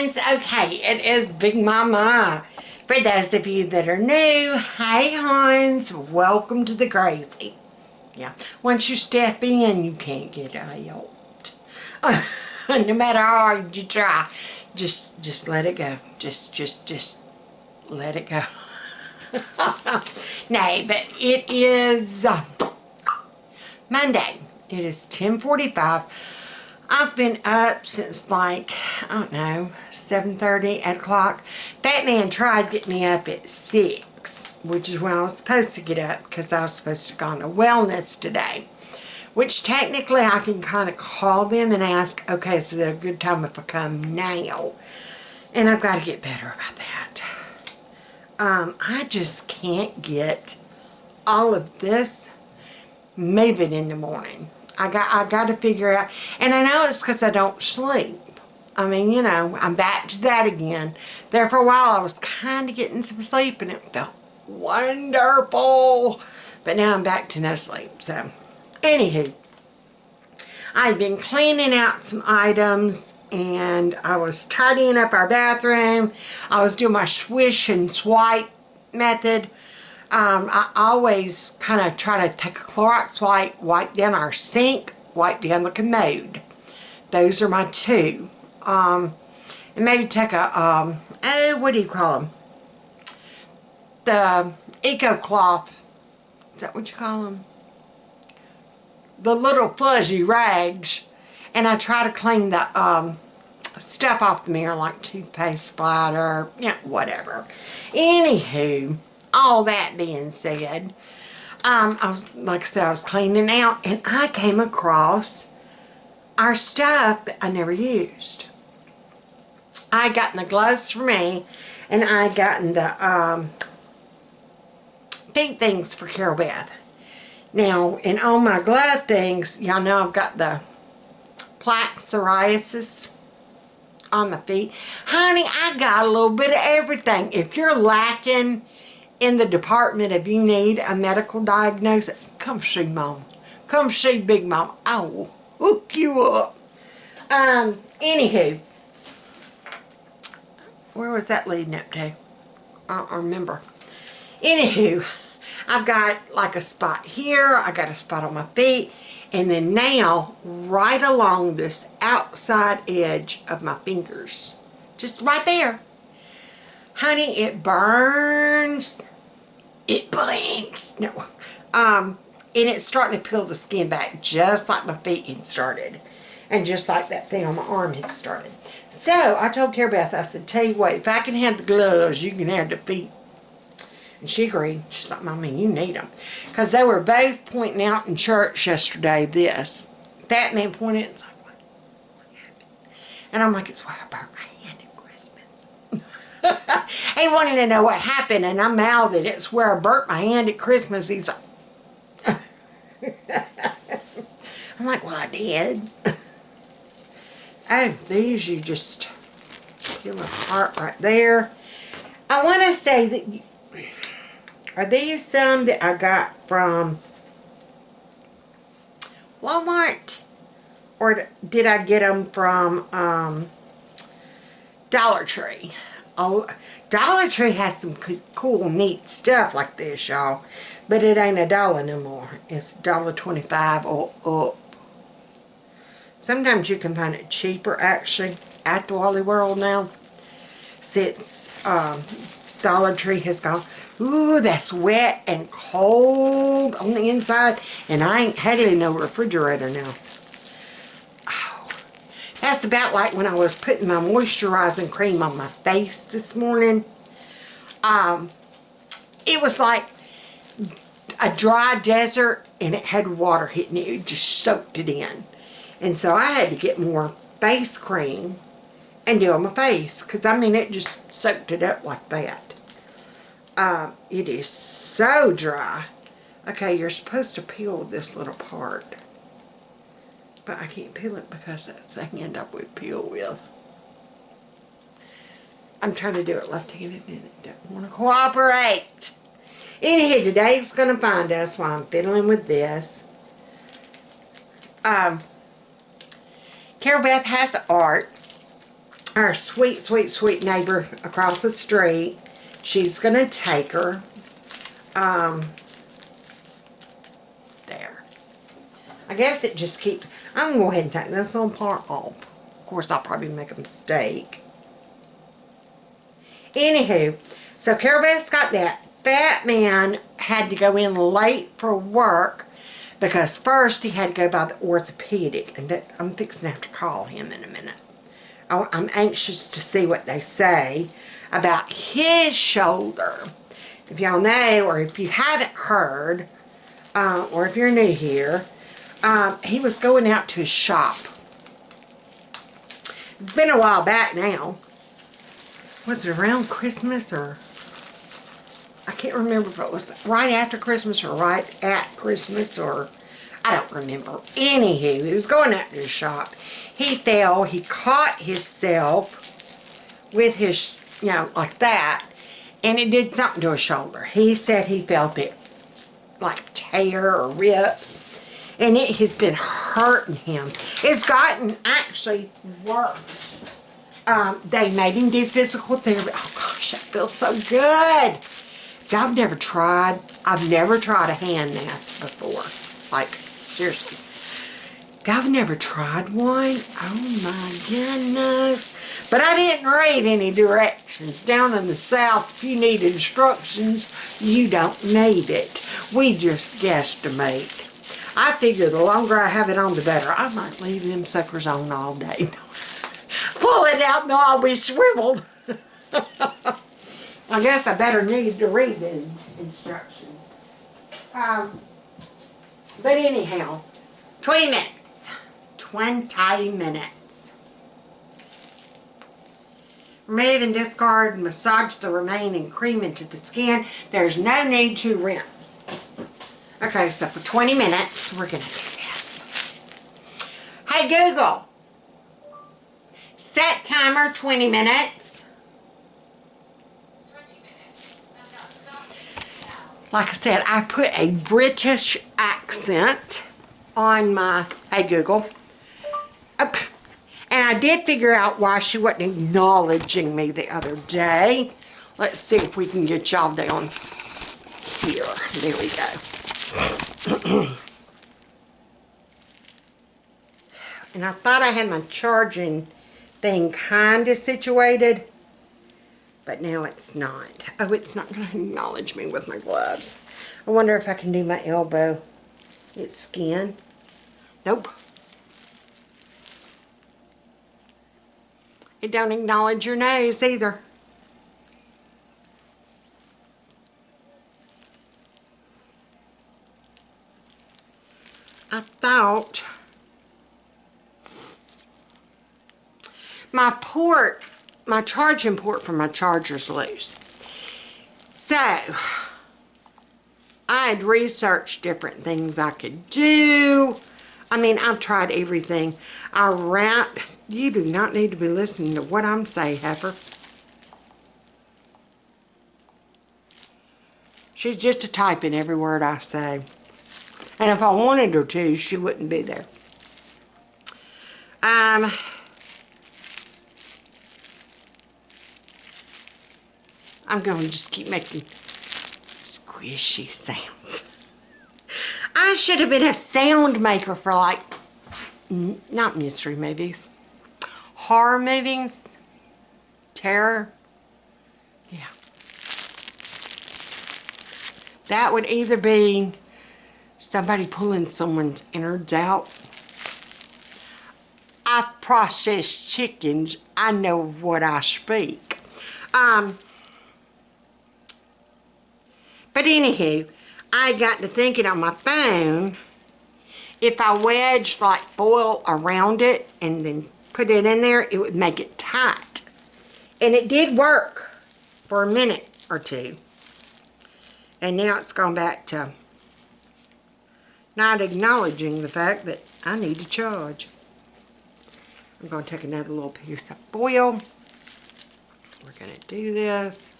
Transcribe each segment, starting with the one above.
Hines. Okay, it is Big Mama. For those of you that are new, hey Hines, welcome to the crazy. Yeah, once you step in, you can't get out. No matter how hard you try, just let it go. Just let it go. No, but it is Monday. It is 10:45. I've been up since like, I don't know, 7:30, 8 o'clock. FATMAN tried getting me up at 6, which is when I was supposed to get up because I was supposed to go on to wellness today. Which technically I can kind of call them and ask, okay, is it a good time if I come now? And I've got to get better about that. I just can't get all of this moving in the morning. I got to figure out, and I know it's because I don't sleep. I mean, you know, I'm back to that again. There for a while I was kind of getting some sleep and it felt wonderful. But now I'm back to no sleep. So, anywho, I've been cleaning out some items and I was tidying up our bathroom. I was doing my swish and swipe method. I always kind of try to take a Clorox wipe down our sink, wipe down the commode. Those are my two. And maybe take a, what do you call them? The Eco Cloth. Is that what you call them? The little fuzzy rags. And I try to clean the stuff off the mirror, like toothpaste splatter, you know, whatever. Anywho, all that being said, like I said, I was cleaning out and I came across our stuff that I never used. I gotten the gloves for me and I gotten the feet things for Carol Beth. Now, in all my glove things, y'all know I've got the plaque psoriasis on my feet. Honey, I got a little bit of everything. If you're lacking in the department, if you need a medical diagnosis, come see Mom. Come see Big Mom. I will hook you up. Anywho, where was that leading up to? I don't remember. Anywho, I've got like a spot here. I got a spot on my feet. And then now, right along this outside edge of my fingers. Just right there. Honey, it burns. It blinks. No. And it's starting to peel the skin back just like my feet had started. And just like that thing on my arm had started. So, I told Carol Beth, I said, tell you what, if I can have the gloves, you can have the feet. And she agreed. She's like, Mommy, you need them. Because they were both pointing out in church yesterday this. FATMAN pointed, it's like, what happened? And I'm like, it's where I burnt my hand at Christmas. He wanted to know what happened, and I mouthed it. It's where I burnt my hand at Christmas. He's like, I'm like, well, I did. Oh, these you just peel apart right there. I want to say that are these some that I got from Walmart? Or did I get them from Dollar Tree? Oh, Dollar Tree has some cool, neat stuff like this, y'all. But it ain't $1 no more. It's $1.25 or up. Sometimes you can find it cheaper, actually, at the Wally World now. Since Dollar Tree has gone. Ooh, that's wet and cold on the inside. And I ain't had no refrigerator now. Oh, that's about like when I was putting my moisturizing cream on my face this morning. It was like a dry desert and it had water hitting it. It just soaked it in. And so I had to get more face cream and do it on my face. Because, I mean, it just soaked it up like that. It is so dry. Okay, you're supposed to peel this little part. But I can't peel it because that thing end up with peel with. I'm trying to do it left-handed and it doesn't want to cooperate. Anywho, today's going to find us while I'm fiddling with this. Carol Beth has art. Her sweet, sweet, sweet neighbor across the street, she's going to take her. There. I guess it just keeps... I'm going to go ahead and take this little part off. Of course, I'll probably make a mistake. Anywho, so Carol Beth's got that. Fat Man had to go in late for work because first he had to go by the orthopedic, and that I'm fixing to have to call him in a minute. I'm anxious to see what they say about his shoulder. If y'all know, or if you haven't heard, or if you're new here, he was going out to his shop. It's been a while back now. Was it around Christmas, or I can't remember if it was right after Christmas or right at Christmas, or I don't remember. Anywho, he was going out to his shop. He fell. He caught himself with his, you know, like that, and it did something to his shoulder. He said he felt it like tear or rip, and it has been hurting him. It's gotten actually worse. They made him do physical therapy. Oh gosh, that feels so good. I've never tried a hand mask before. Like, seriously. I've never tried one. Oh my goodness. But I didn't read any directions. Down in the South, if you need instructions, you don't need it. We just guesstimate. I figure the longer I have it on, the better. I might leave them suckers on all day. Pull it out and I'll be shriveled. I guess I better need to read the instructions. But anyhow, 20 minutes. 20 minutes. Remove and discard and massage the remaining cream into the skin. There's no need to rinse. Okay, so for 20 minutes, we're going to do this. Hey Google, set timer 20 minutes. 20 minutes. And that's starting now. Like I said, I put a British accent on my, hey Google. And I did figure out why she wasn't acknowledging me the other day. Let's see if we can get y'all down here. There we go. And I thought I had my charging thing kind of situated, but now it's not. Oh, it's not going to acknowledge me with my gloves. I wonder if I can do my elbow. It's skin. Nope. It don't acknowledge your nose either. I thought my charging port for my charger's loose. So, I had researched different things I could do. I mean, I've tried everything. You do not need to be listening to what I'm saying, heifer. She's just a typing every word I say. And if I wanted her to, she wouldn't be there. I'm going to just keep making squishy sounds. I should have been a sound maker for, like, not mystery movies, horror movies, terror. Yeah. That would either be somebody pulling someone's innards out. I process chickens. I know of what I speak. But anywho, I got to thinking on my phone, if I wedged like foil around it and then put it in there, it would make it tight. And it did work for a minute or two. And now it's gone back to not acknowledging the fact that I need to charge. I'm going to take another little piece of foil. We're going to do this.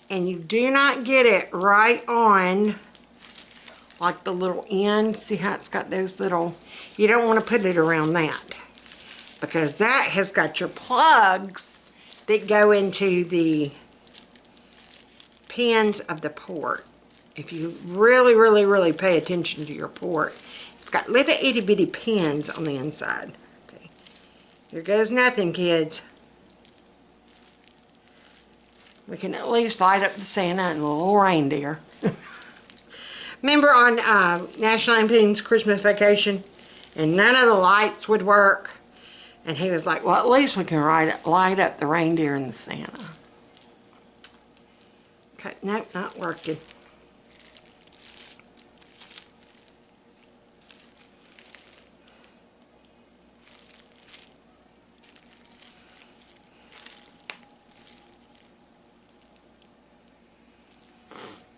And you do not get it right on like the little end. See how it's got those little, you don't want to put it around that. because that has got your plugs that go into the pins of the port. If you really, really, really pay attention to your port, it's got little itty bitty pins on the inside. Okay. Here goes nothing, kids. We can at least light up the Santa and the little reindeer. Remember on National Lampoon's Christmas Vacation, and none of the lights would work, and he was like, well, at least we can light up the reindeer and the Santa. Okay, nope, not working.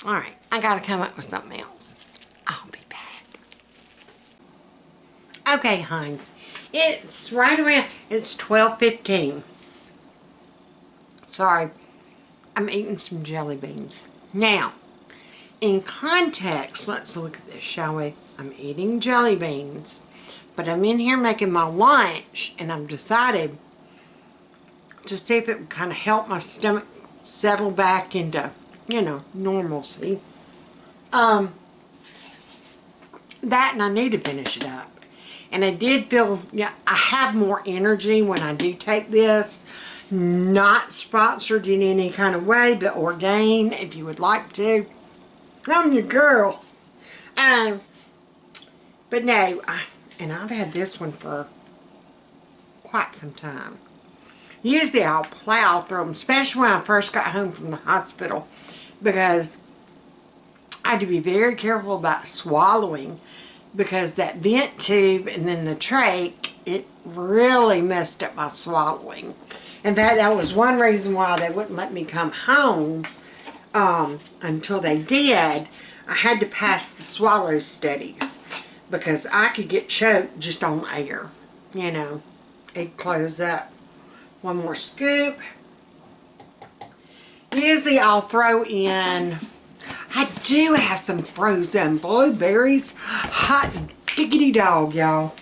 Alright, I gotta come up with something else. I'll be back. Okay, Heinz. It's right around, it's 12:15. Sorry, I'm eating some jelly beans. Now, in context, let's look at this, shall we? I'm eating jelly beans, but I'm in here making my lunch, and I've decided to see if it would kind of help my stomach settle back into, you know, normalcy. That, and I need to finish it up. And I did feel, yeah, I have more energy when I do take this. Not sponsored in any kind of way, but Orgain, if you would like to. I'm your girl. But no, and I've had this one for quite some time. Usually I'll plow through them, especially when I first got home from the hospital, because I had to be very careful about swallowing, because that vent tube and then the trach, it really messed up my swallowing. In fact, that was one reason why they wouldn't let me come home until they did. I had to pass the swallow studies because I could get choked just on air. You know, it'd close up. One more scoop. Usually I'll throw in, I do have some frozen blueberries. Hot diggity dog, y'all.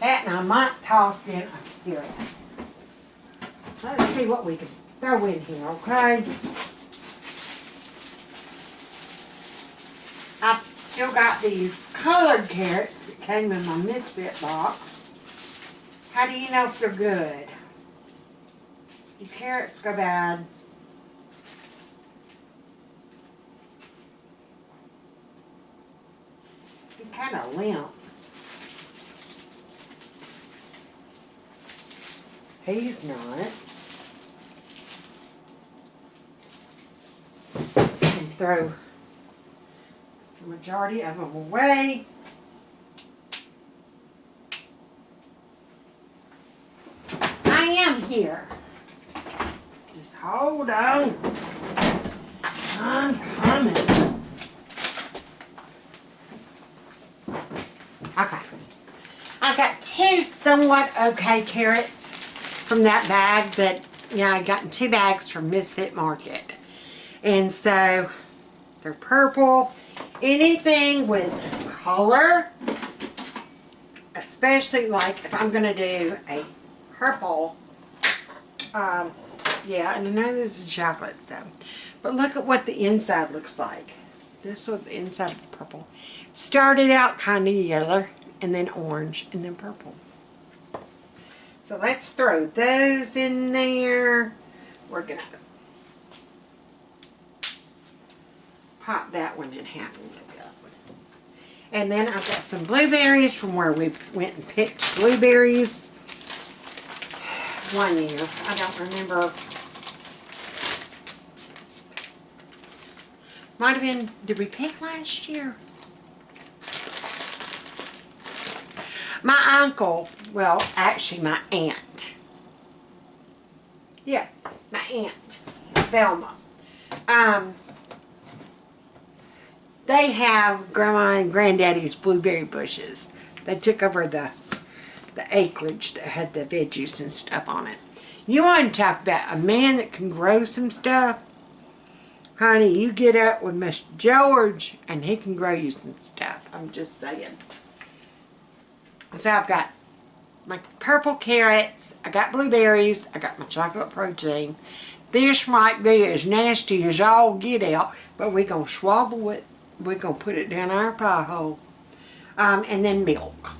That, and I might toss in a carrot. Let's see what we can throw in here, okay? I've still got these colored carrots that came in my Misfit box. How do you know if they're good? Do carrots go bad? They're kind of limp. He's not. And throw the majority of them away. I am here. Just hold on. I'm coming. Okay. I've got two somewhat okay carrots from that bag that, you know, I got in 2 bags from Misfit Market. And so, they're purple. Anything with color, especially like if I'm going to do a purple, yeah, and I know this is chocolate, so, but look at what the inside looks like. This is what the inside of purple. Started out kind of yellow, and then orange, and then purple. So let's throw those in there. We're going to pop that one in half a little bit. And then I've got some blueberries from where we went and picked blueberries one year. I don't remember. Might have been, did we pick last year? My uncle, well, actually my aunt. Yeah, my aunt, Velma. They have Grandma and Granddaddy's blueberry bushes. They took over the acreage that had the veggies and stuff on it. You want to talk about a man that can grow some stuff? Honey, you get up with Mr. George and he can grow you some stuff. I'm just saying. So I've got my purple carrots, I got blueberries, I got my chocolate protein. This might be as nasty as all get out, but we're going to swaddle it. We're going to put it down our pie hole. And then milk.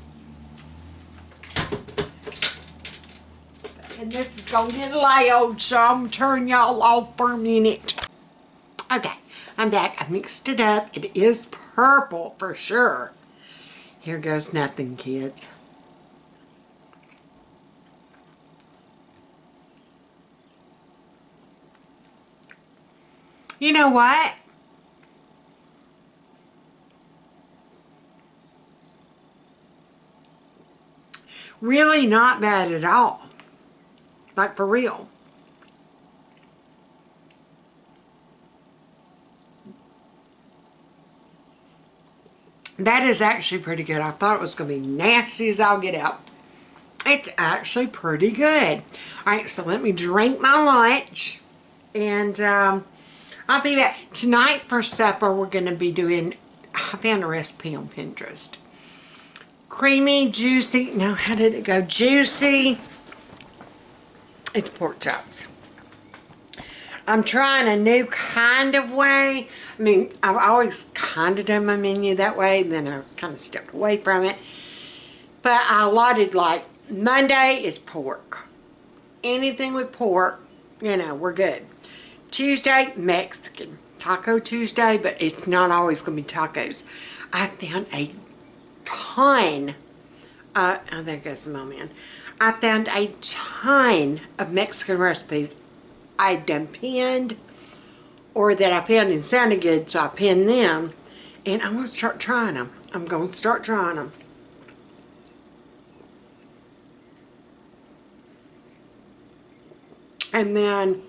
And this is going to get loud, so I'm going to turn y'all off for a minute. Okay, I'm back. I mixed it up. It is purple for sure. Here goes nothing, kids. You know what? Really not bad at all. Like for real. That is actually pretty good. I thought it was going to be nasty as I'll get out. It's actually pretty good. Alright, so let me drink my lunch. And I'll be back. Tonight for supper we're going to be doing, I found a recipe on Pinterest. Creamy, juicy, no, how did it go? Juicy. It's pork chops. I'm trying a new kind of way. I mean, I've always kind of done my menu that way, then I kind of stepped away from it. But I allotted, like, Monday is pork. Anything with pork, you know, we're good. Tuesday, Mexican. Taco Tuesday, but it's not always going to be tacos. I found a ton, oh, there goes the mailman. I found a ton of Mexican recipes I done pinned, or that I found and sounded good, so I pinned them, and I'm going to start trying them. I'm going to start trying them. And then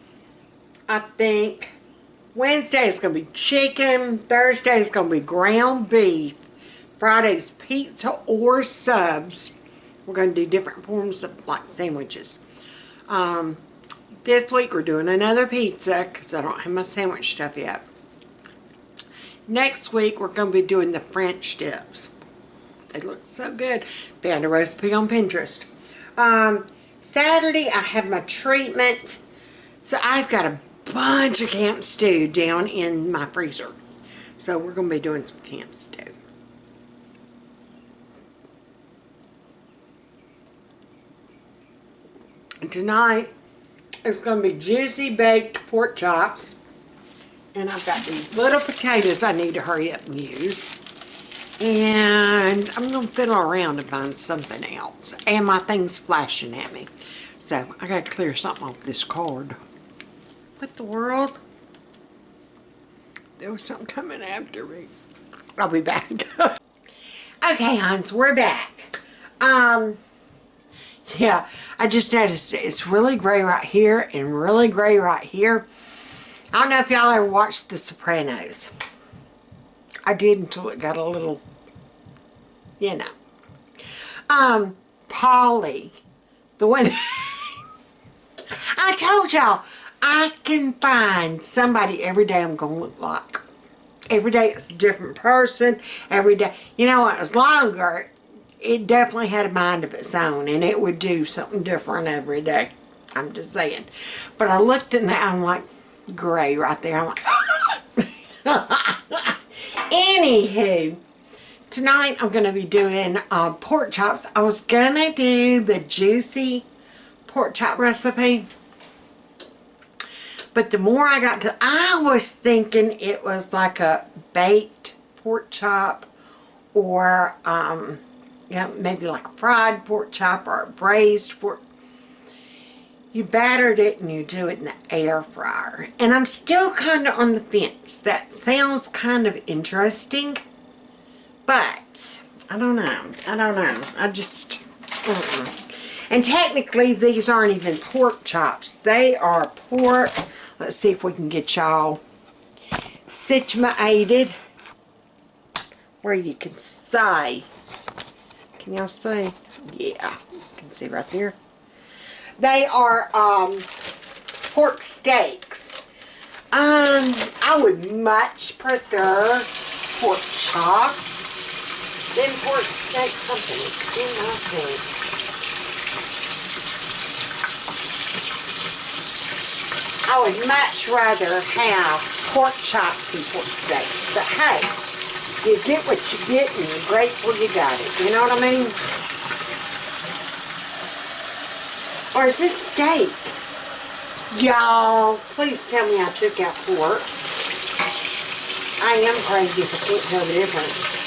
I think Wednesday is going to be chicken, Thursday is going to be ground beef, Friday's pizza or subs. We're going to do different forms of like sandwiches. This week we're doing another pizza because I don't have my sandwich stuff yet. Next week we're going to be doing the French dips. They look so good. Found a recipe on Pinterest. Saturday I have my treatment. So I've got a bunch of camp stew down in my freezer. So we're going to be doing some camp stew. Tonight it's going to be juicy baked pork chops, and I've got these little potatoes I need to hurry up and use, and I'm going to fiddle around to find something else, and my thing's flashing at me, so I got to clear something off this card. What the world? There was something coming after me. I'll be back. Okay, hons, we're back. Yeah, I just noticed it's really gray right here and really gray right here. I don't know if y'all ever watched The Sopranos. I did until it got a little, you know. Polly, the one I told y'all, I can find somebody every day I'm going to look like. Every day it's a different person. Every day, you know, when it was longer, it definitely had a mind of its own, and it would do something different every day. I'm just saying. But I looked in that, I'm like, gray right there. I'm like, anywho, tonight I'm going to be doing pork chops. I was going to do the juicy pork chop recipe, but the more I got to, I was thinking it was like a baked pork chop, or yeah, maybe like a fried pork chop or a braised pork. You battered it and you do it in the air fryer. And I'm still kind of on the fence. That sounds kind of interesting, but I don't know. I don't know. I just, And technically these aren't even pork chops. They are pork. Let's see if we can get y'all situated where you can see. Can y'all see? Yeah, you can see right there. They are pork steaks. I would much prefer pork chops than pork steak something. It's in my thing. I would much rather have pork chops than pork steaks. But hey, you get what you get and you're grateful you got it. You know what I mean? Or is this steak? Y'all, please tell me I took out pork. I am crazy if I can't tell the difference.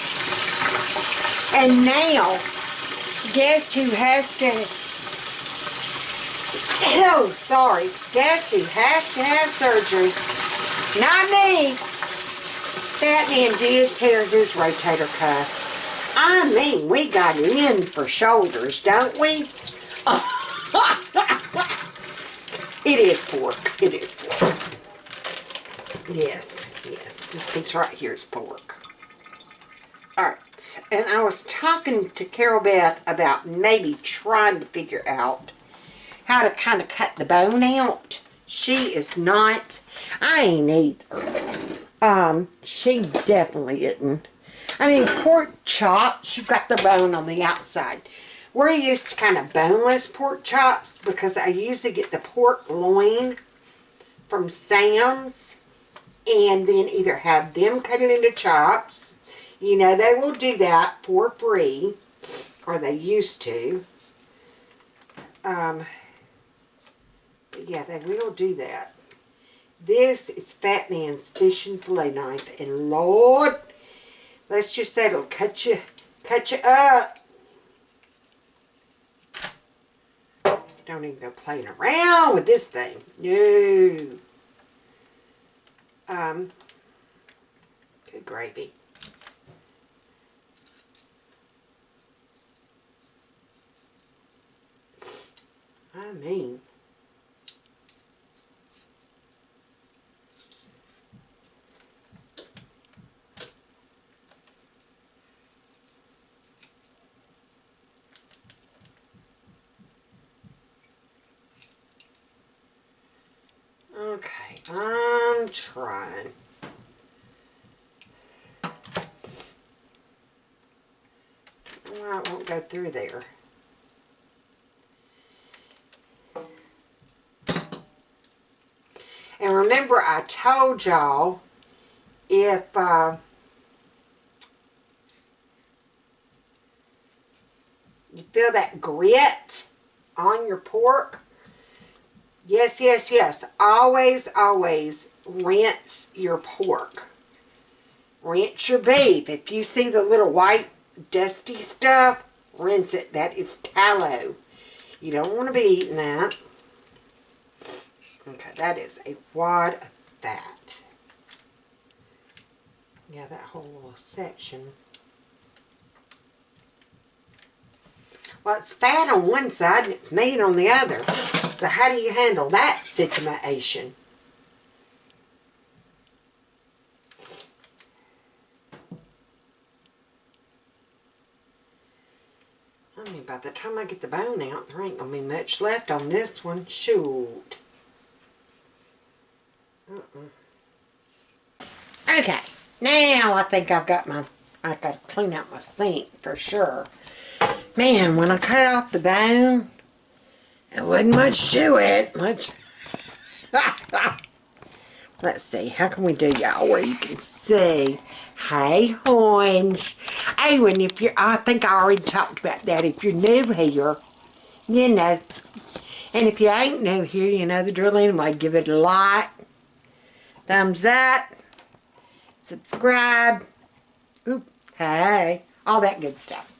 And now, guess who has to... Oh, sorry. Guess who has to have surgery? Not me. FATMAN did tear his rotator cuff. I mean, we got it in for shoulders, don't we? It is pork. It is pork. Yes, yes. This piece right here is pork. Alright. And I was talking to Carol Beth about maybe trying to figure out how to kind of cut the bone out. She is not. I ain't either. She definitely isn't. I mean, pork chops, you've got the bone on the outside. We're used to kind of boneless pork chops because I usually get the pork loin from Sam's and then either have them cut it into chops. You know, they will do that for free, or they used to. But yeah, they will do that. This is FATMAN's fishing fillet knife, and Lord, let's just say it'll cut you up. Don't even go playing around with this thing. No. Good gravy. I mean, okay, I'm trying. Well, it won't go through there. And remember, I told y'all if you feel that grit on your pork, yes, yes, yes, always, always rinse your pork. Rinse your beef. If you see the little white dusty stuff, rinse it. That is tallow. You don't want to be eating that. Okay, that is a wad of fat. Yeah, that whole little section. Well, it's fat on one side and it's meat on the other. So how do you handle that situation? I mean, by the time I get the bone out, there ain't going to be much left on this one. Shoot. Okay, now I think I've got I got to clean out my sink for sure. Man, when I cut off the bone, it wasn't much to it. Let's see, how can we do, y'all, where you can see? Hey, horns. Oh, and if you're, I think I already talked about that. If you're new here, you know. And if you ain't new here, you know the drill anyway. Give it a like, thumbs up, subscribe, oop, hey, all that good stuff.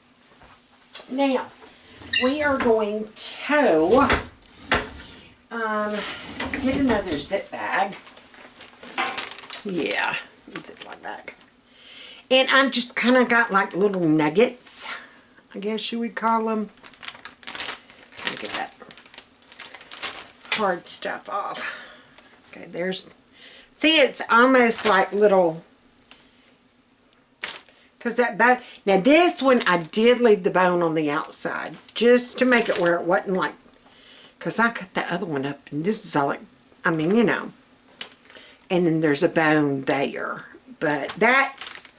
Now, we are going to get another zip bag. Yeah, Ziploc bag. And I've just kind of got like little nuggets, I guess you would call them. Let me get that hard stuff off. Okay, there's, see, it's almost like little, because that bone, now this one I did leave the bone on the outside, just to make it where it wasn't like, because I cut the other one up, and this is all like, I mean, you know, and then there's a bone there, but that's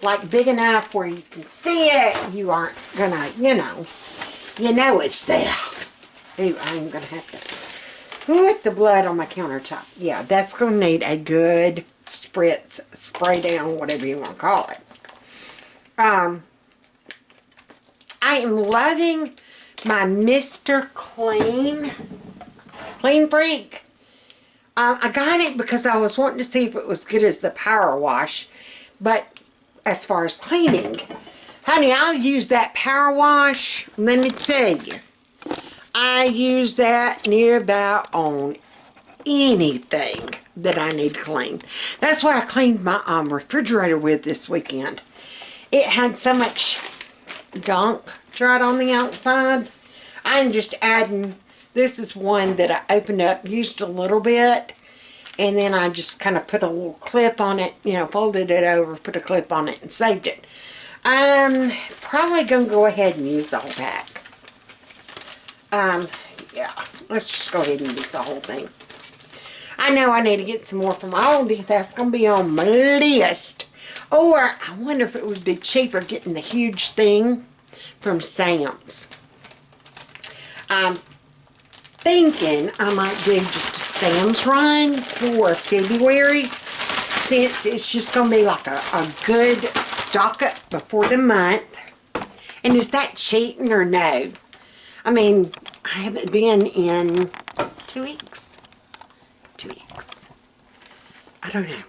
like big enough where you can see it, you aren't gonna, you know it's there. Ooh, I'm gonna have to With the blood on my countertop. Yeah, that's going to need a good spritz, spray down, whatever you want to call it. I am loving my Mr. Clean Freak. I got it because I was wanting to see if it was good as the Power Wash. But as far as cleaning, honey, I'll use that Power Wash. Let me tell you. I use that near about on anything that I need cleaned. That's what I cleaned my refrigerator with this weekend. It had so much gunk dried on the outside. I'm just adding, this is one that I opened up, used a little bit, and then I just kind of put a little clip on it, you know, folded it over, put a clip on it, and saved it. I'm probably going to go ahead and use the whole pack. Yeah, let's just go ahead and use the whole thing. I know I need to get some more from Aldi. That's going to be on my list. Or, I wonder if it would be cheaper getting the huge thing from Sam's. I'm thinking I might do just a Sam's run for February, since it's just going to be like a good stock up before the month. And is that cheating or no? I mean, I haven't been in 2 weeks. 2 weeks. I don't know.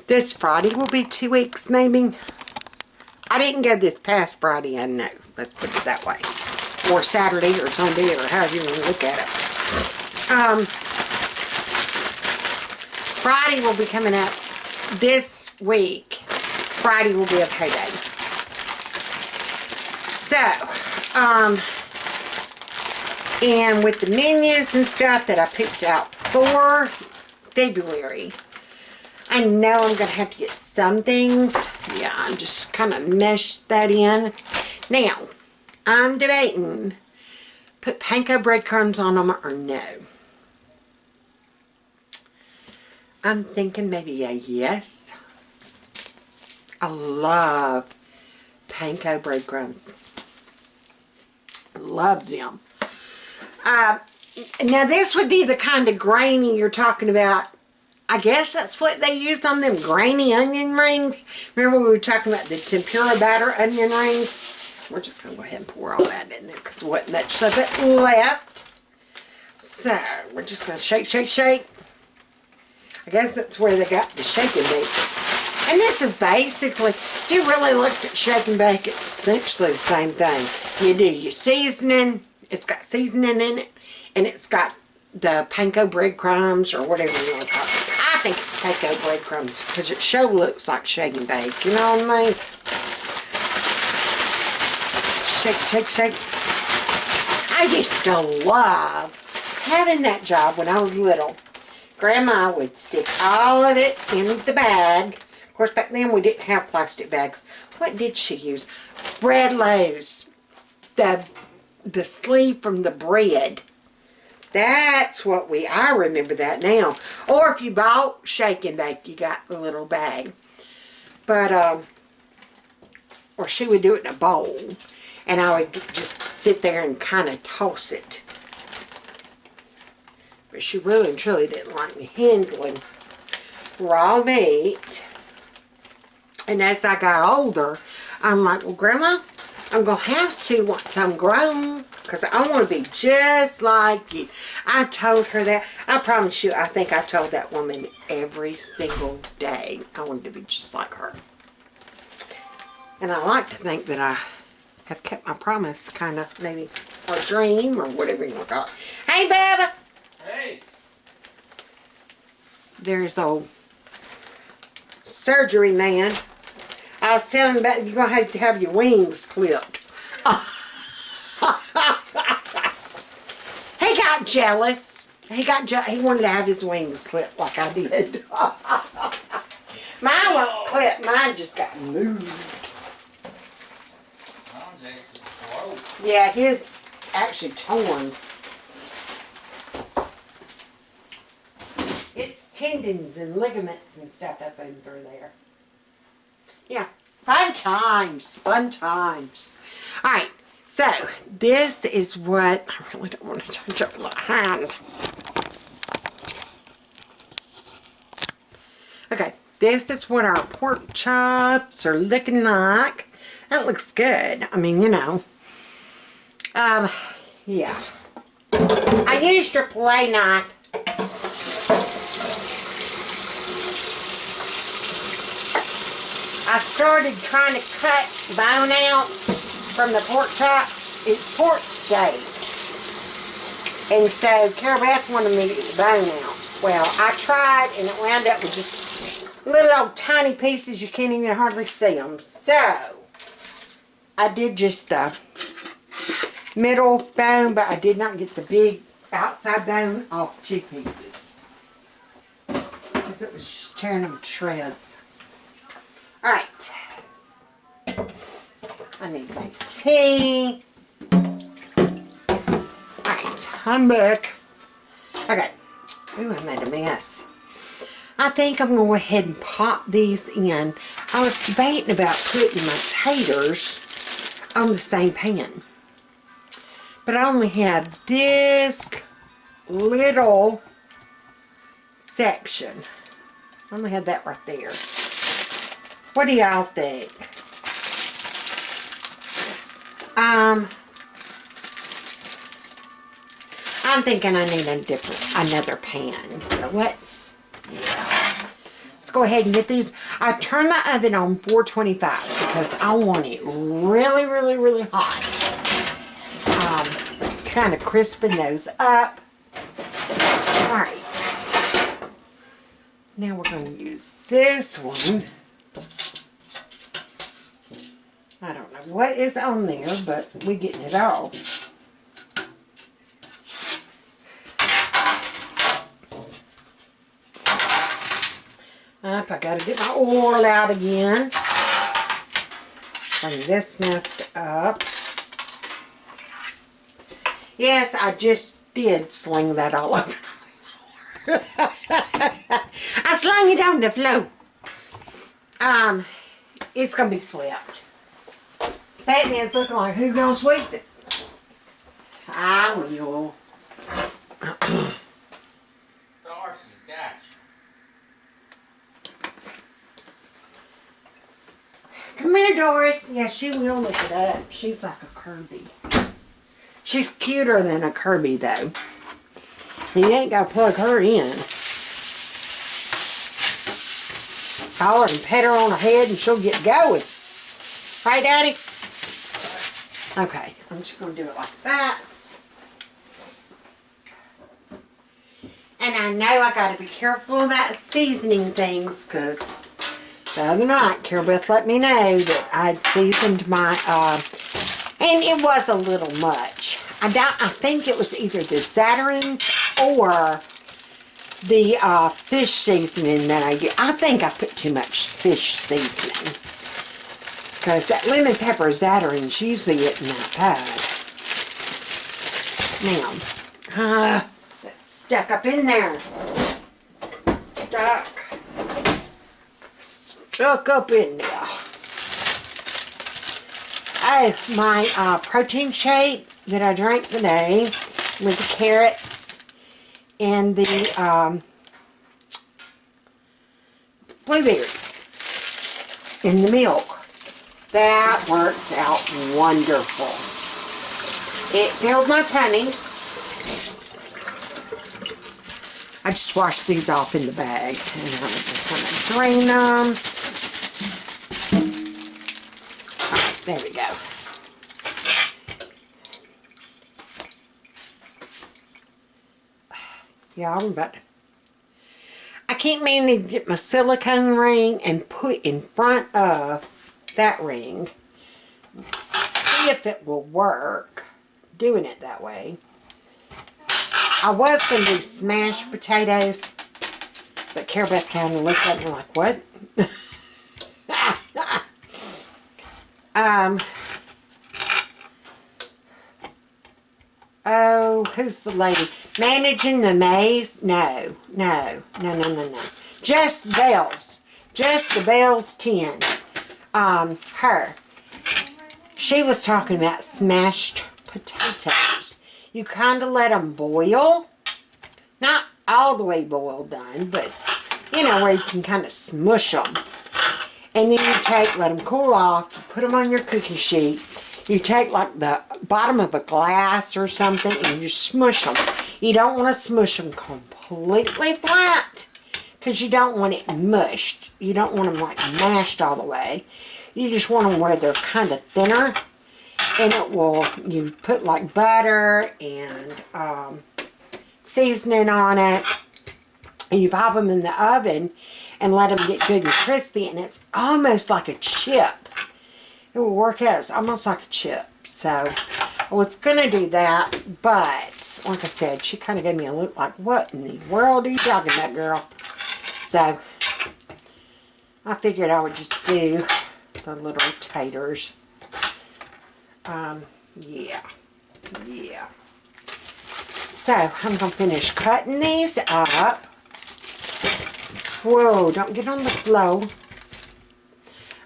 This Friday will be 2 weeks, maybe. I didn't go this past Friday, I know. Let's put it that way. Or Saturday or Sunday or however you want to look at it. Friday will be coming up this week. Friday will be a payday. So, and with the menus and stuff that I picked out for February, I know I'm going to have to get some things. Yeah, I just kind of meshed that in. Now, I'm debating put panko breadcrumbs on them or no. I'm thinking maybe a yes. I love panko breadcrumbs. Love them. Now this would be the kind of grainy you're talking about. I guess that's what they used on them grainy onion rings. Remember we were talking about the tempura batter onion rings? We're just going to go ahead and pour all that in there because there wasn't much of it left. So we're just going to shake, shake, shake. I guess that's where they got the shake and bake. And this is basically, if you really looked at shake and bake, it's essentially the same thing. You do your seasoning. It's got seasoning in it, and it's got the panko breadcrumbs or whatever you want to call it. I think it's panko breadcrumbs because it sure looks like shake and bake. You know what I mean? Shake, shake, shake. I used to love having that job when I was little. Grandma would stick all of it in the bag. Of course, back then we didn't have plastic bags. What did she use? Bread loaves. The sleeve from the bread. That's what I remember that now. Or if you bought shake and bake, you got the little bag. But, or she would do it in a bowl. And I would just sit there and kind of toss it. But she really and truly didn't like me handling raw meat. And as I got older, I'm like, well, Grandma, I'm going to have to once I'm grown, because I want to be just like you. I told her that. I promise you, I think I told that woman every single day I wanted to be just like her. And I like to think that I have kept my promise, kind of, maybe, or dream, or whatever you want to call it. Hey, Bubba! Hey! There's old surgery man. I was telling him about you're going to have your wings clipped. He got jealous. He wanted to have his wings clipped like I did. Mine wasn't clipped. Mine just got moved. Mine's actually broke. Yeah, his actually torn. It's tendons and ligaments and stuff up in through there. Yeah, fun times, fun times. All right, so So, this is what, I really don't want to touch up my hand. Okay, this is what our pork chops are looking like. That looks good. I mean, you know. Yeah. I used your fillet knife. I started trying to cut bone out from the pork chop. It's pork steak. And so Carol Beth wanted me to get the bone out. Well, I tried and it wound up with just little old tiny pieces. You can't even hardly see them. So, I did just the middle bone, but I did not get the big outside bone off 2 pieces. Because it was just tearing them to shreds. Alright. I need to make tea. Alright, I'm back. Okay. Ooh, I made a mess. I think I'm going to go ahead and pop these in. I was debating about putting my taters on the same pan. But I only had this little section. I only had that right there. What do y'all think? I'm thinking I need another pan. So let's go ahead and get these. I turned my oven on 425 because I want it really, really, really hot. Kind of crisping those up. Alright. Now we're going to use this one. I don't know what is on there, but we're getting it off. I gotta get my oil out again. Bring this messed up. Yes, I just did sling that all over. I slung it on the floor. It's gonna be swept. Fatman's looking like, who's gonna sweep it? I will. Doris has got you. Come here, Doris. Yeah, she will look it up. She's like a Kirby. She's cuter than a Kirby, though. You ain't got to plug her in. Call her and pet her on her head and she'll get going. Right, Daddy? Okay, I'm just going to do it like that. And I know I got to be careful about seasoning things because the other night, Carol Beth let me know that I'd seasoned my, and it was a little much. I think it was either the Zatarain's or the fish seasoning that I get. I think I put too much fish seasoning. Because that lemon pepper Zatarain's usually isn't that bad. Now, that's stuck up in there. Stuck up in there. Oh, my protein shake that I drank today with the carrots and the blueberries in the milk. That works out wonderful. It filled my tummy. I just washed these off in the bag and I'm just going to drain them. Alright, there we go. Yeah, I'm about to. I can't manage to get my silicone ring and put in front of that ring. Let's see if it will work doing it that way. I was going to do smashed potatoes, but Carol Beth kind of looked at me like, what? Oh, who's the lady? Managing the maze? No. Just Bells. Just the Bells 10. Her. she was talking about smashed potatoes. You kind of let them boil. Not all the way boiled done, but you know, where you can kind of smush them. And then you take, let them cool off, put them on your cookie sheet. You take like the bottom of a glass or something and you just smush them. You don't want to smush them completely flat because you don't want it mushed. You don't want them like mashed all the way. You just want them where they're kind of thinner. And it will, you put like butter and seasoning on it. And you pop them in the oven and let them get good and crispy. And it's almost like a chip. It will work out. It's almost like a chip. So, I was going to do that. But, like I said, she kind of gave me a look like, what in the world are you talking about, girl? So, I figured I would just do the little taters. Yeah. So, I'm going to finish cutting these up. Whoa, don't get on the floor.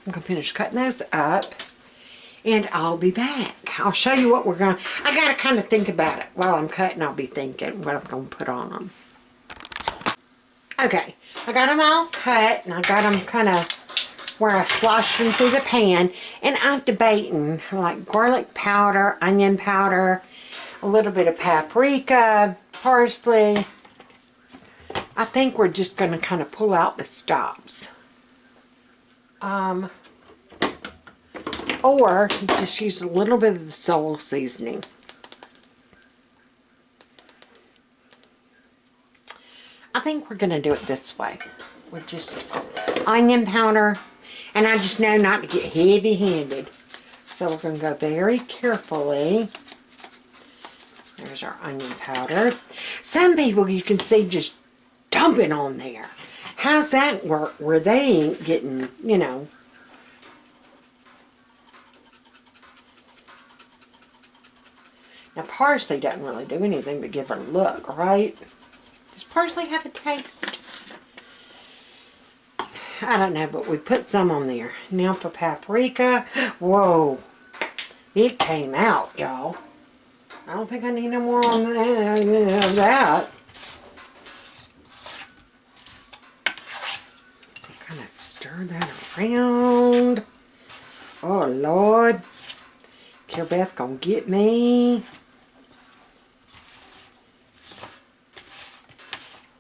I'm going to finish cutting those up. And I'll be back. I'll show you what we're going to... I got to kind of think about it. While I'm cutting, I'll be thinking what I'm going to put on them. Okay, I got them all cut. And I got them kind of where I sloshed them through the pan. And I'm debating like garlic powder, onion powder, a little bit of paprika, parsley. I think we're just going to kind of pull out the stops. Or just use a little bit of the soul seasoning. I think we're going to do it this way. With just onion powder. And I just know not to get heavy-handed. So we're going to go very carefully. There's our onion powder. Some people you can see just dumping on there. How's that work where they ain't getting, you know. Now parsley doesn't really do anything but give it a look, right? Does parsley have a taste? I don't know, but we put some on there. Now for paprika. Whoa. It came out, y'all. I don't think I need no more on that. Kind of stir that around. Oh, Lord. Beth gonna get me.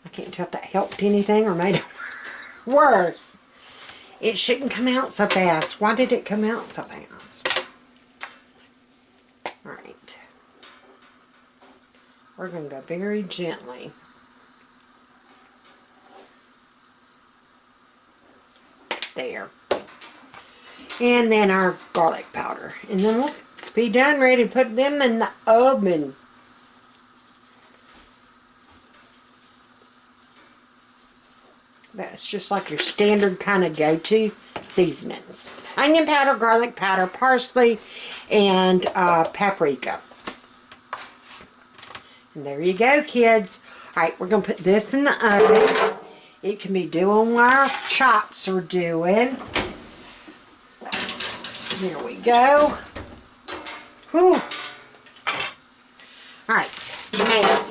I can't tell if that helped anything or made it worse. It shouldn't come out so fast. Why did it come out so fast? Alright. We're going to go very gently. There. And then our garlic powder. And then we'll be done, ready to put them in the oven. That's just like your standard kind of go-to seasonings. Onion powder, garlic powder, parsley, and paprika. And there you go, kids. Alright, we're going to put this in the oven. It can be doing what our chops are doing. There we go. Whew. Alright, now,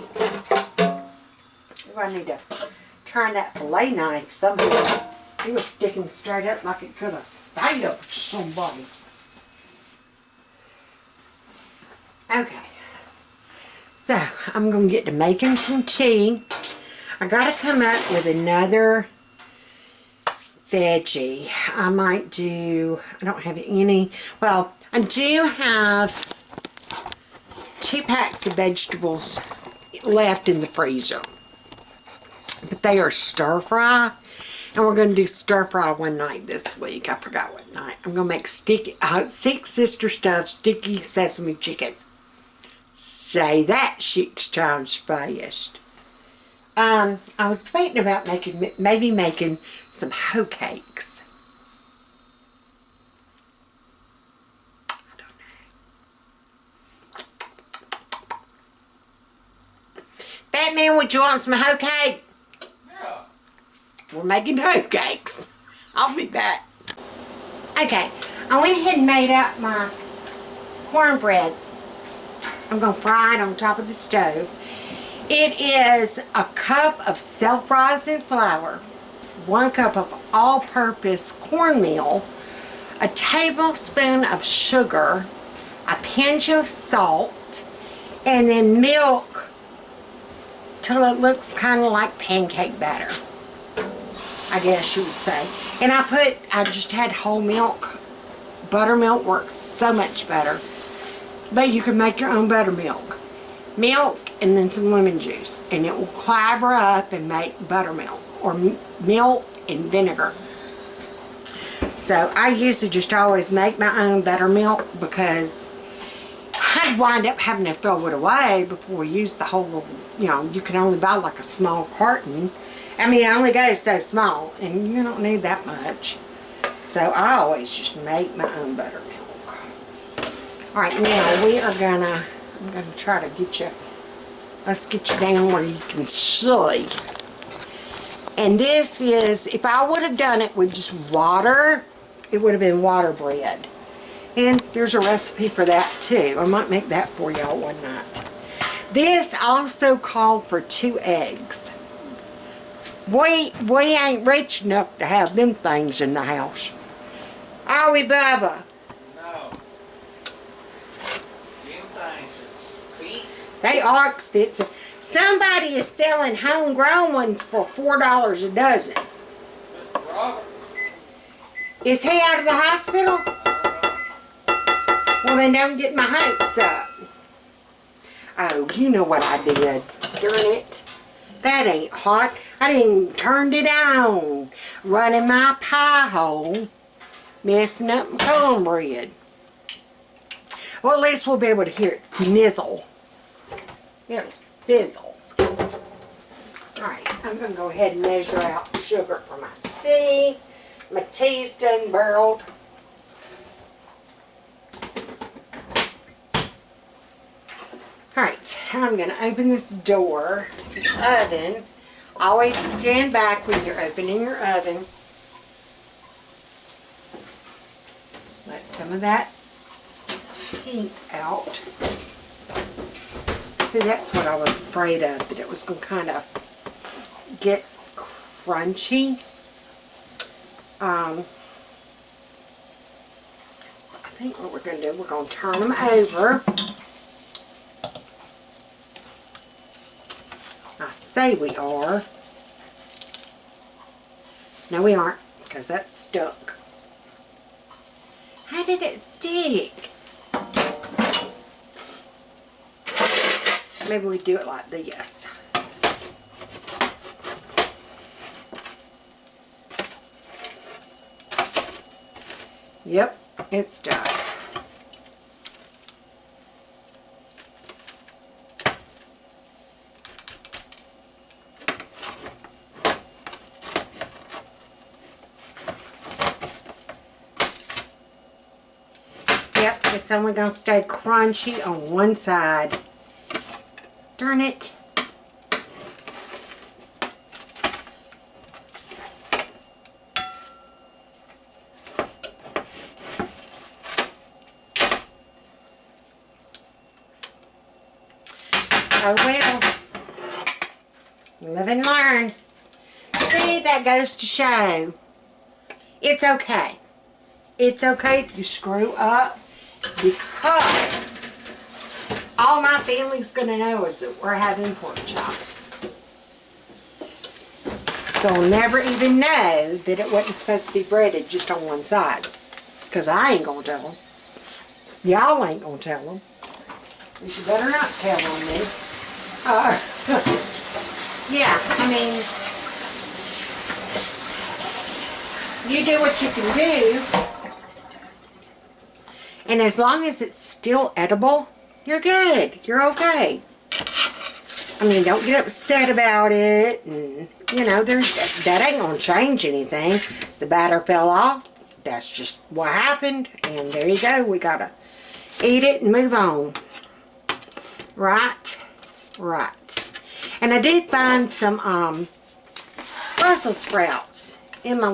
I need to try that fillet knife. Somebody, it was sticking straight up like it could have stabbed somebody. Okay. So, I'm going to get to making some tea. I got to come up with another veggie. I might do, I don't have any, well, I do have 2 packs of vegetables left in the freezer. But they are stir fry. And we're going to do stir fry one night this week. I forgot what night. I'm going to make sticky, Six Sister stuffed sticky sesame chicken. Say that 6 times fast. I was debating about maybe making some hoe cakes. I don't know. Batman, would you want some hoe cake? Yeah. We're making hoe cakes. I'll be back. Okay, I went ahead and made up my cornbread. I'm going to fry it on top of the stove. It is a cup of self-rising flour, 1 cup of all-purpose cornmeal, a tablespoon of sugar, a pinch of salt, and then milk till it looks kind of like pancake batter, I guess you would say. And I just had whole milk. Buttermilk works so much better. But you can make your own buttermilk. Milk and then some lemon juice. And it will clabber up and make buttermilk. Or milk and vinegar. So I used to just always make my own buttermilk because I'd wind up having to throw it away before we used the whole, you know, you can only buy like a small carton. I mean, it only goes so small and you don't need that much. So I always just make my own buttermilk. Alright, now we are I'm gonna try to get you, let's get you down where you can see. And this is, if I would have done it with just water, it would have been water bread. And there's a recipe for that too. I might make that for y'all one night. This also called for 2 eggs. We ain't rich enough to have them things in the house. Are we, Bubba? No. Them things are expensive. They are expensive. Somebody is selling homegrown ones for $4 a dozen. Mr. Robert. Is he out of the hospital? Well, then don't get my hopes up. Oh, you know what I did. Darn it. That ain't hot. I didn't turn it on. Running my pie hole. Messing up my cornbread. Well, at least we'll be able to hear it nizzle. It'll sizzle. Alright, I'm going to go ahead and measure out sugar for my tea. My tea's done burled. Alright, I'm going to open this door to the oven. Always stand back when you're opening your oven. Let some of that heat out. See, that's what I was afraid of, that it was going to kind of get crunchy. I think what we're going to do, we're going to turn them over. I say we are. No, we aren't, because that's stuck. How did it stick? Maybe we do it like this. Yep, it's done. Yep, it's only going to stay crunchy on one side. Darn it. Oh well. Live and learn. See, that goes to show. It's okay. It's okay if you screw up, because all my family's going to know is that we're having pork chops. They'll never even know that it wasn't supposed to be breaded just on one side. Because I ain't going to tell them. Y'all ain't going to tell them. You should better not tell on me. Yeah, I mean, you do what you can do. And as long as it's still edible, you're good. You're okay. I mean, don't get upset about it. And, you know, that ain't going to change anything. The batter fell off. That's just what happened. And there you go. We got to eat it and move on. Right? Right. And I did find some Brussels sprouts in my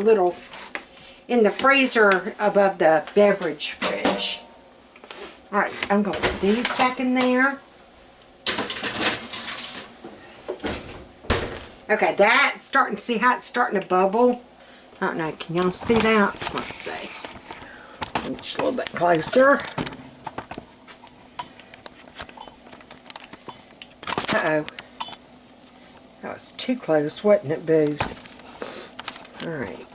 in the freezer above the beverage fridge. Alright, I'm going to put these back in there. Okay, that's starting, see how it's starting to bubble? I don't know, can y'all see that? Let's see. Just a little bit closer. Uh-oh. That was too close, wasn't it, Booze? Alright.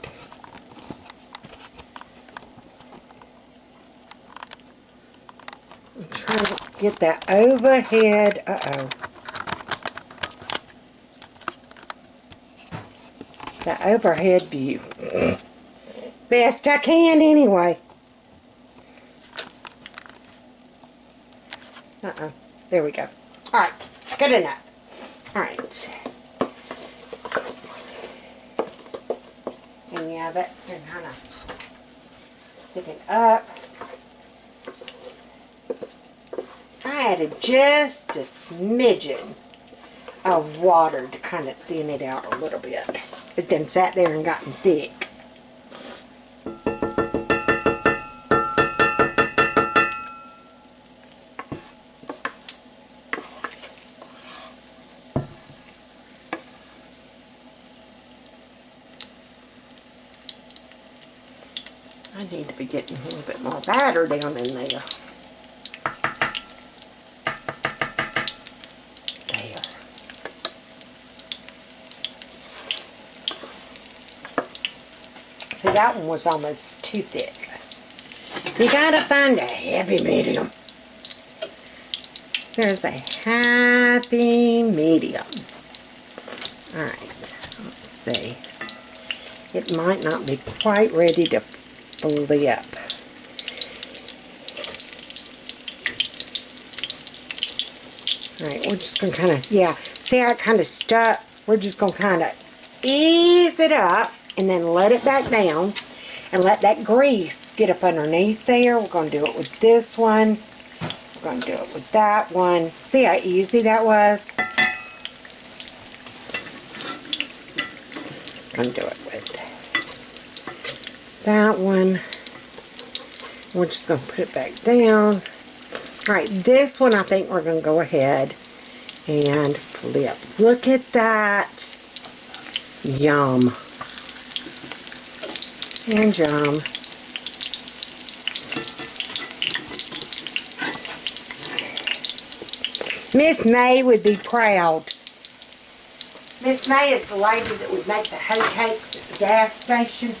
I'm trying to get that overhead. Uh-oh. That overhead view. Best I can, anyway. Uh-oh. There we go. Alright. Good enough. Alright. And yeah, that's still kind of sticking up. I added just a smidgen of water to kind of thin it out a little bit. It then sat there and gotten thick. I need to be getting a little bit more batter down in there. There. See, that one was almost too thick. You gotta find a happy medium. There's a happy medium. Alright, let's see. It might not be quite ready to flip. Alright, we're just going to kind of, yeah, see how it kind of stuck? We're just going to kind of ease it up and then let it back down and let that grease get up underneath there. We're going to do it with this one. We're going to do it with that one. See how easy that was? I'm going to do it with that one. We're just going to put it back down. Alright, this one I think we're going to go ahead and flip. Look at that. Yum. And yum. Miss May would be proud. Miss May is the lady that would make the hoe cakes at the gas station.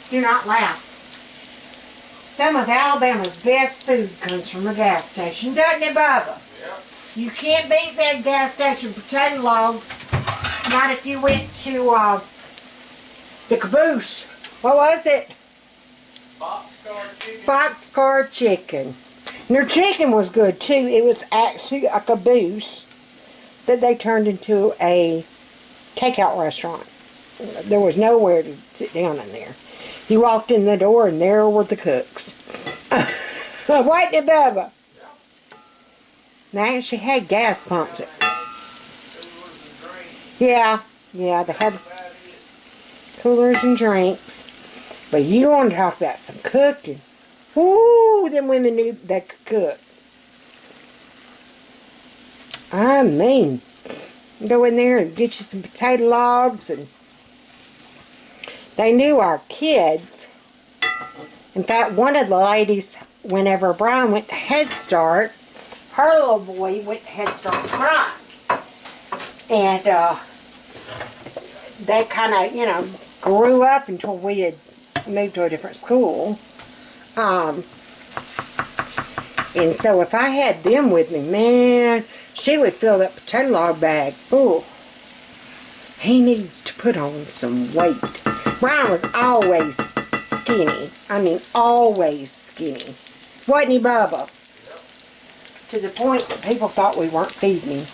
Do not laugh. Some of Alabama's best food comes from the gas station, doesn't it, Bubba? Yep. You can't beat that gas station potato logs. Not if you went to the caboose. What was it? Boxcar chicken. Boxcar chicken. And their chicken was good too. It was actually a caboose that they turned into a takeout restaurant. There was nowhere to sit down in there. You walked in the door and there were the cooks. Wasn't it, Bubba? They actually had gas pumps. Yeah, they had coolers and drinks. But you want to talk about some cooking. Woo, them women knew they could cook. I mean, go in there and get you some potato logs, and they knew our kids. In fact, one of the ladies, whenever Brian went to Head Start, her little boy went to Head Start with Brian. And they kind of, you know, grew up until we had moved to a different school. And so if I had them with me, man, she would fill that potato log bag. Ooh, he needs to put on some weight. Brian was always skinny. I mean, always skinny. Wasn't he, Bubba? Yep. To the point that people thought we weren't feeding him.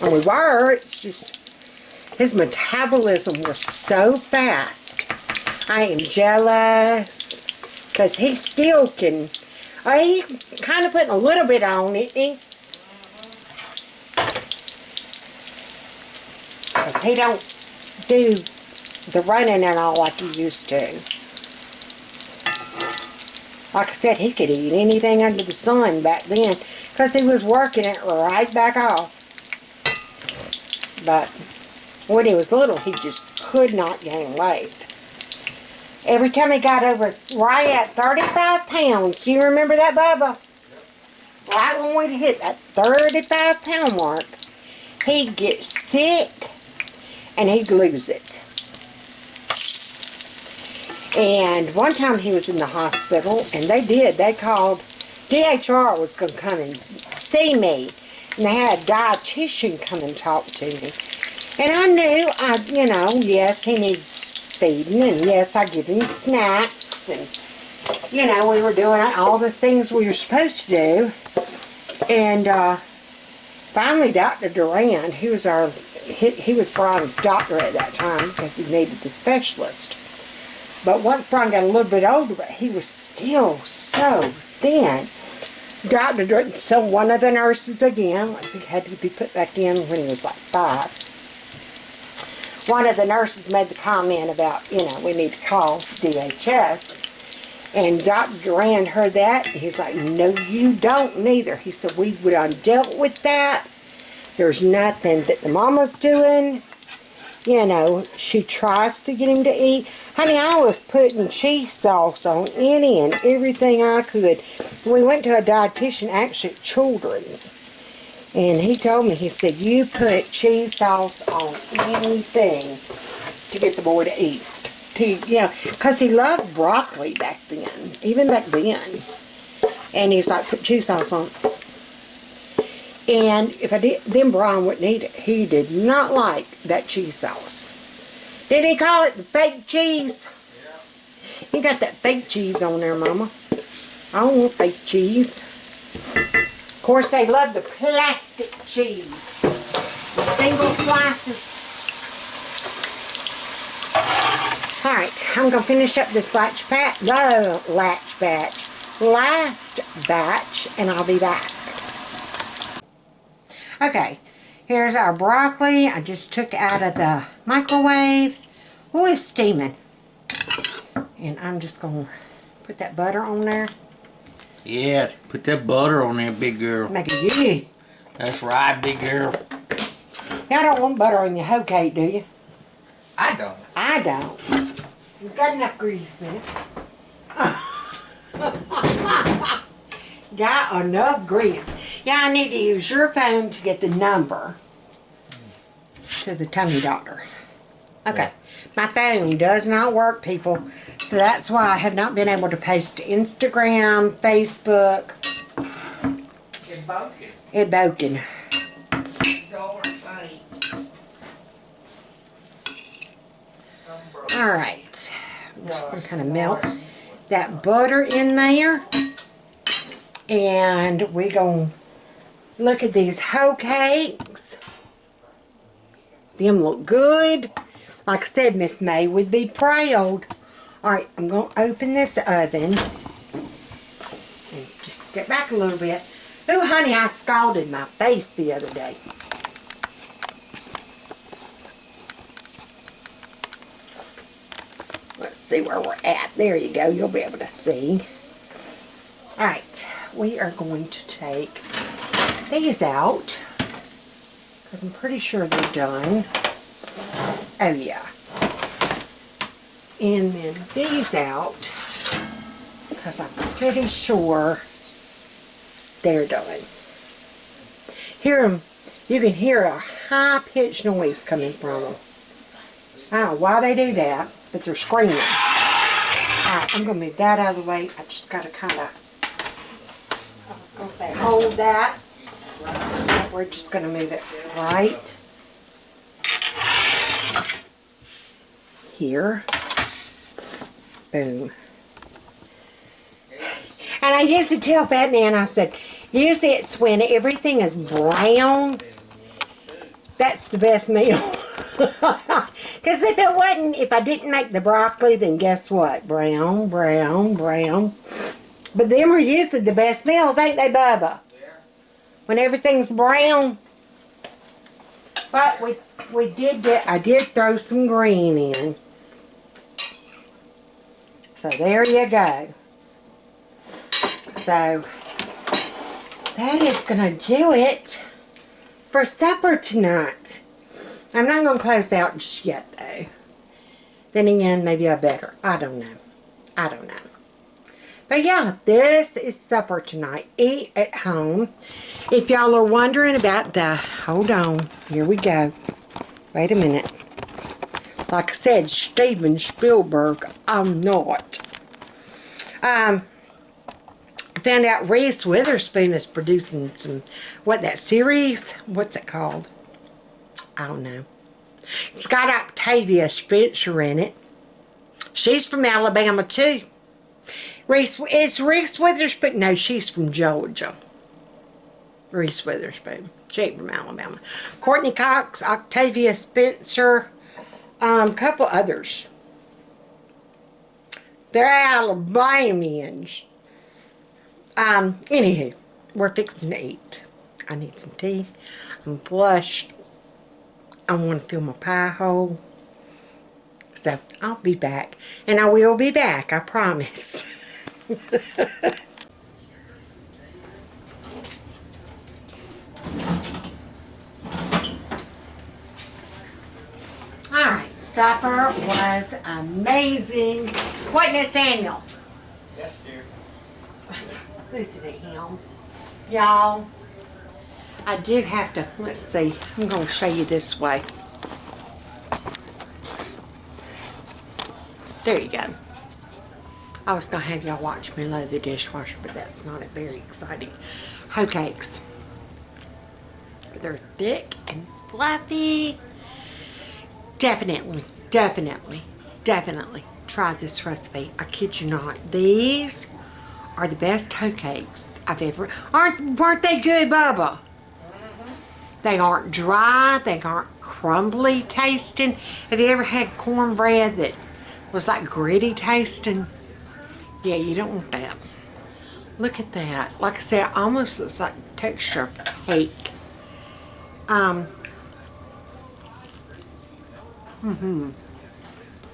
And we were. It's just his metabolism was so fast. I am jealous. Because he still can. He kind of putting a little bit on it. Because he don't do the running and all like he used to. Like I said, he could eat anything under the sun back then because he was working it right back off. But when he was little, he just could not gain weight. Every time he got over right at 35 pounds, do you remember that, Bubba? Yep. Right when we hit that 35 pound mark, he'd get sick and he'd lose it. And one time he was in the hospital, and they called, DHR was going to come and see me. And they had a dietitian come and talk to me. And I knew, yes, he needs feeding, and yes, I give him snacks, and, we were doing all the things we were supposed to do. And finally, Dr. Duran, he was Brian's doctor at that time because he needed the specialist. But once Brian got a little bit older, but he was still so thin. So one of the nurses again, he had to be put back in when he was like 5. One of the nurses made the comment about, we need to call DHS. And Dr. Duran heard that, and he's like, no, you don't neither. He said, we would have dealt with that. There's nothing that the mama's doing. She tries to get him to eat. Honey, I was putting cheese sauce on any and everything I could. We went to a dietitian, actually at Children's. And he told me, he said, you put cheese sauce on anything to get the boy to eat. Because he loved broccoli back then. Even back then. And he's like, put cheese sauce on it. And if I did, then Brian wouldn't eat it. He did not like that cheese sauce. Did he call it the fake cheese? Yeah. You got that fake cheese on there, Mama. I don't want fake cheese. Of course, they love the plastic cheese. The single slices. Alright, I'm going to finish up this last batch, and I'll be back. Okay, here's our broccoli. I just took out of the microwave. Oh, it's steaming. And I'm just going to put that butter on there. Yeah, put that butter on there, big girl. Make it good. That's right, big girl. Y'all don't want butter on your hoe cake, do you? I don't. I don't. You've got enough grease in it. Got enough grease. Yeah, I need to use your phone to get the number to the tummy doctor. Okay. My phone does not work, people. So that's why I have not been able to post to Instagram, Facebook. It's broken. Alright. I'm just going to kind of melt that butter in there. And we're going to look at these hoe cakes. Them look good. Like I said, Miss May would be proud. Alright, I'm going to open this oven. And just step back a little bit. Ooh, honey, I scalded my face the other day. Let's see where we're at. There you go. You'll be able to see. Alright, we are going to take these out. Because I'm pretty sure they're done. Oh, yeah. And then these out. Because I'm pretty sure they're done. Hear them. You can hear a high-pitched noise coming from them. I don't know why they do that, but they're screaming. Alright, I'm going to move that out of the way. I just got to kind of, I was going to say hold that. We're just going to move it right here. Boom. And I used to tell Fatman, I said, usually it's when everything is brown. That's the best meal. Because if it wasn't, if I didn't make the broccoli, then guess what? Brown, brown, brown. But them are usually the best meals, ain't they, Bubba? When everything's brown. But I did throw some green in. So there you go. So, that is going to do it for supper tonight. I'm not going to close out just yet, though. Then again, maybe I better. I don't know. I don't know. But yeah, this is supper tonight. Eat at home. If y'all are wondering about the... Hold on. Here we go. Wait a minute. Like I said, Steven Spielberg. I'm not. I found out Reese Witherspoon is producing some... What, that series? What's it called? I don't know. It's got Octavia Spencer in it. She's from Alabama, too. It's Reese Witherspoon. No, she's from Georgia. Reese Witherspoon. She ain't from Alabama. Courtney Cox, Octavia Spencer, a couple others. They're Alabamians. Anywho, we're fixing to eat. I need some tea. I'm flushed. I want to fill my pie hole. So, I'll be back. And I will be back, I promise. Alright, supper was amazing. Wasn't it, Samuel? Yes, dear. Listen to him. Y'all, I do have to, let's see, I'm going to show you this way. There you go. I was going to have y'all watch me load the dishwasher, but that's not very exciting. Hoe cakes. They're thick and fluffy. Definitely try this recipe. I kid you not. These are the best hoe cakes I've ever... Weren't they good, Bubba? They aren't dry. They aren't crumbly tasting. Have you ever had cornbread that was like gritty tasting? Yeah, you don't want that. Look at that. Like I said, it almost looks like texture of cake.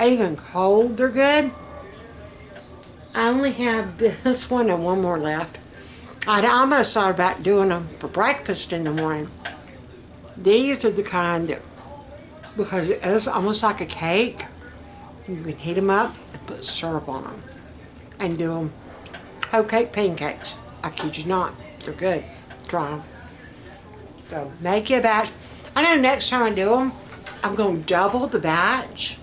Even cold, they're good. I only have this one and one more left. I'd almost thought about doing them for breakfast in the morning. These are the kind that, because it is almost like a cake, you can heat them up and put syrup on them. And do them hoe cake pancakes. I kid you not. They're good. Try them. So make you a batch. I know next time I do them, I'm going to double the batch.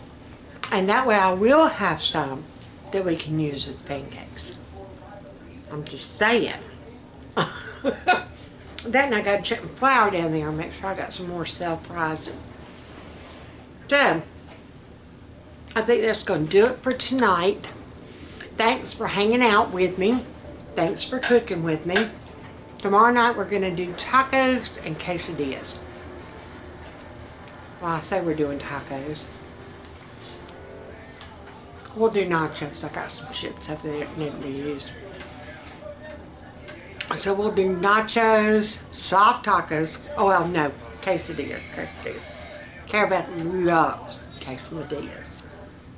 And that way I will have some that we can use as pancakes. I'm just saying. Then I got to check my flour down there and make sure I got some more self-rising. So, I think that's going to do it for tonight. Thanks for hanging out with me. Thanks for cooking with me. Tomorrow night we're going to do tacos and quesadillas. Well, I say we're doing tacos. We'll do nachos. I got some chips up there that need to be used. So we'll do nachos, soft tacos. Oh, well, no, quesadillas. Carabeth loves quesadillas.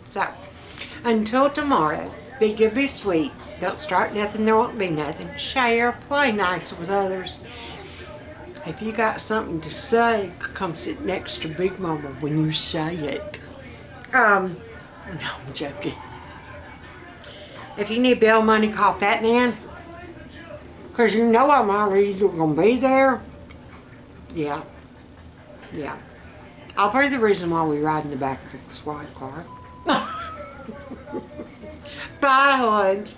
So, until tomorrow, be good, be sweet. Don't start nothing, there won't be nothing. Share, play nice with others. If you got something to say, come sit next to Big Mama when you say it. No, I'm joking. If you need bail money, call FATMAN. Because you know I'm already going to be there. Yeah. I'll be the reason why we ride in the back of the squad car. Bye, huns.